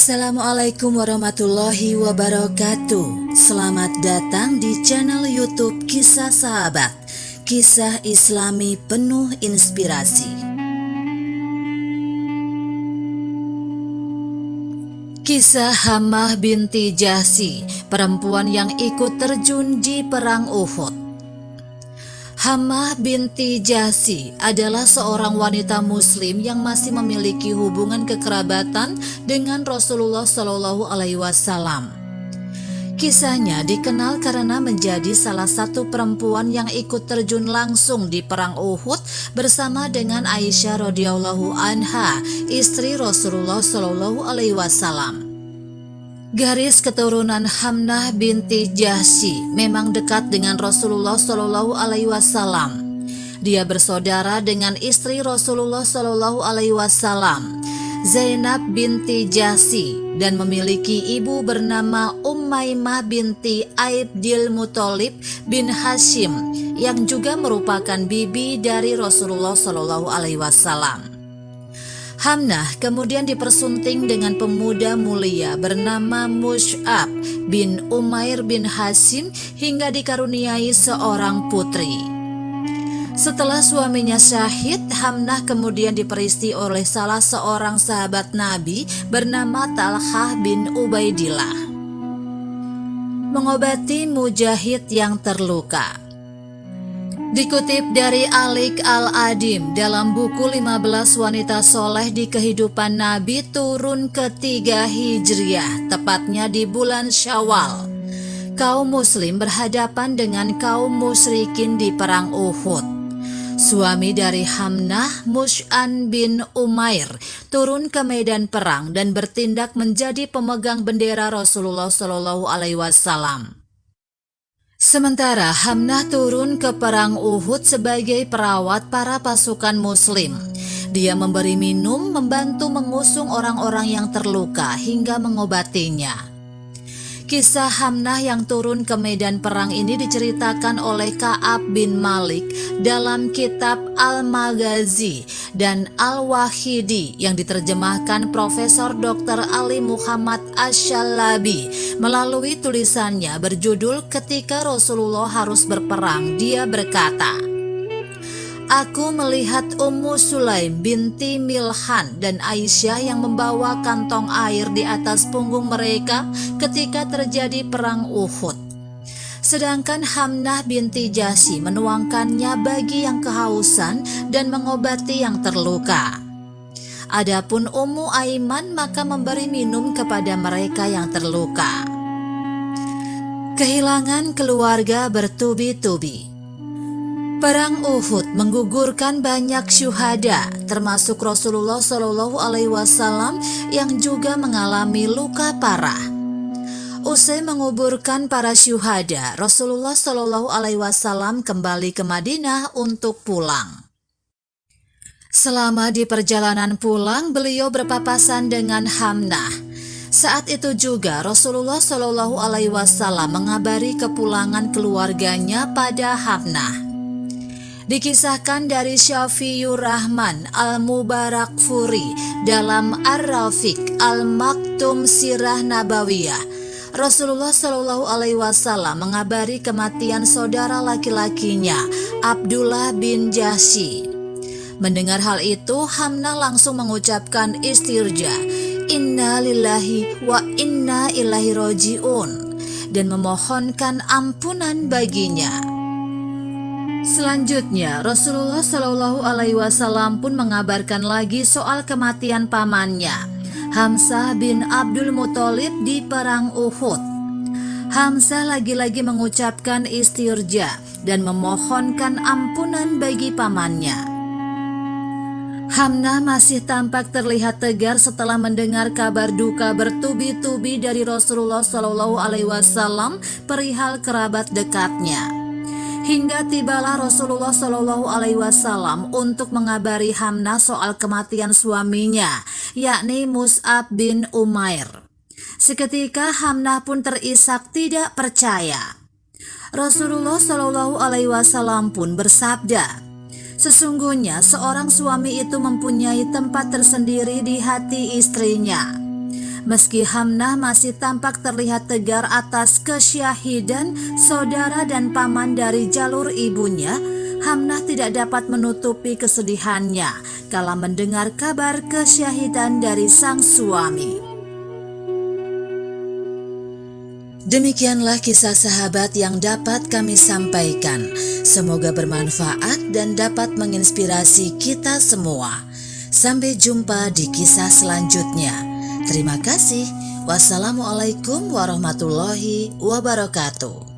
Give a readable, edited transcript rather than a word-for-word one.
Assalamualaikum warahmatullahi wabarakatuh. Selamat datang di channel YouTube Kisah Sahabat, kisah Islami penuh inspirasi. Kisah Hammah binti Jahsy, perempuan yang ikut terjun di perang Uhud. Hammah binti Jahsy adalah seorang wanita muslim yang masih memiliki hubungan kekerabatan dengan Rasulullah Shallallahu Alaihi Wasallam. Kisahnya dikenal karena menjadi salah satu perempuan yang ikut terjun langsung di perang Uhud bersama dengan Aisyah radhiyallahu anha, istri Rasulullah Shallallahu Alaihi Wasallam. Garis keturunan Hammah binti Jahsy memang dekat dengan Rasulullah Shallallahu Alaihi Wasallam. Dia bersaudara dengan istri Rasulullah Shallallahu Alaihi Wasallam, Zainab binti Jahsy, dan memiliki ibu bernama Ummaymah binti Abdul Muthalib bin Hashim yang juga merupakan bibi dari Rasulullah Shallallahu Alaihi Wasallam. Hammah kemudian dipersunting dengan pemuda mulia bernama Mus'ab bin Umair bin Hashim hingga dikaruniai seorang putri. Setelah suaminya syahid, Hammah kemudian diperisti oleh salah seorang sahabat Nabi bernama Talhah bin Ubaidillah, mengobati mujahid yang terluka. Dikutip dari Alik Al-Adim dalam buku 15 wanita soleh di kehidupan Nabi turun ketiga Hijriah, tepatnya di bulan Syawal, kaum muslim berhadapan dengan kaum musyrikin di perang Uhud. Suami dari Hammah, Mus'ab bin Umair, turun ke medan perang dan bertindak menjadi pemegang bendera Rasulullah Shallallahu Alaihi Wasallam. Sementara Hammah turun ke perang Uhud sebagai perawat para pasukan muslim. Dia memberi minum, membantu mengusung orang-orang yang terluka hingga mengobatinya. Kisah Hammah yang turun ke medan perang ini diceritakan oleh Ka'ab bin Malik dalam kitab Al-Maghazi dan Al-Wahidi yang diterjemahkan Profesor Dr. Ali Muhammad Asy-Syalabi melalui tulisannya berjudul Ketika Rasulullah Harus Berperang. Dia berkata, "Aku melihat Ummu Sulaim binti Milhan dan Aisyah yang membawa kantong air di atas punggung mereka ketika terjadi perang Uhud. Sedangkan Hammah binti Jahsy menuangkannya bagi yang kehausan dan mengobati yang terluka. Adapun Ummu Aiman maka memberi minum kepada mereka yang terluka." Kehilangan keluarga bertubi-tubi. Perang Uhud menggugurkan banyak syuhada, termasuk Rasulullah Shallallahu Alaihi Wasallam yang juga mengalami luka parah. Usai menguburkan para syuhada, Rasulullah Shallallahu Alaihi Wasallam kembali ke Madinah untuk pulang. Selama di perjalanan pulang, beliau berpapasan dengan Hammah. Saat itu juga Rasulullah Shallallahu Alaihi Wasallam mengabari kepulangan keluarganya pada Hammah. Dikisahkan dari Syafiur Rahman Al-Mubarakfuri dalam Ar-Rafiq Al-Maktum Sirah Nabawiyah, Rasulullah Shallallahu Alaihi Wasallam mengabari kematian saudara laki-lakinya Abdullah bin Jahsy. Mendengar hal itu, Hammah langsung mengucapkan istirja, "Inna lillahi wa inna ilaihi roji'un," dan memohonkan ampunan baginya. Selanjutnya, Rasulullah Shallallahu Alaihi Wasallam pun mengabarkan lagi soal kematian pamannya, Hamzah bin Abdul Muthalib di perang Uhud. Hamzah lagi-lagi mengucapkan istirja dan memohonkan ampunan bagi pamannya. Hammah masih tampak terlihat tegar setelah mendengar kabar duka bertubi-tubi dari Rasulullah Shallallahu Alaihi Wasallam perihal kerabat dekatnya. Hingga tibalah Rasulullah Shallallahu Alaihi Wasallam untuk mengabari Hammah soal kematian suaminya, yakni Mus'ab bin Umair. Seketika Hammah pun terisak tidak percaya. Rasulullah Shallallahu Alaihi Wasallam pun bersabda, "Sesungguhnya seorang suami itu mempunyai tempat tersendiri di hati istrinya. Meski Hamnah masih tampak terlihat tegar atas kesyahidan saudara dan paman dari jalur ibunya, Hamnah tidak dapat menutupi kesedihannya kala mendengar kabar kesyahidan dari sang suami. Demikianlah kisah sahabat yang dapat kami sampaikan. Semoga bermanfaat dan dapat menginspirasi kita semua. Sampai jumpa di kisah selanjutnya. Terima kasih. Wassalamualaikum warahmatullahi wabarakatuh.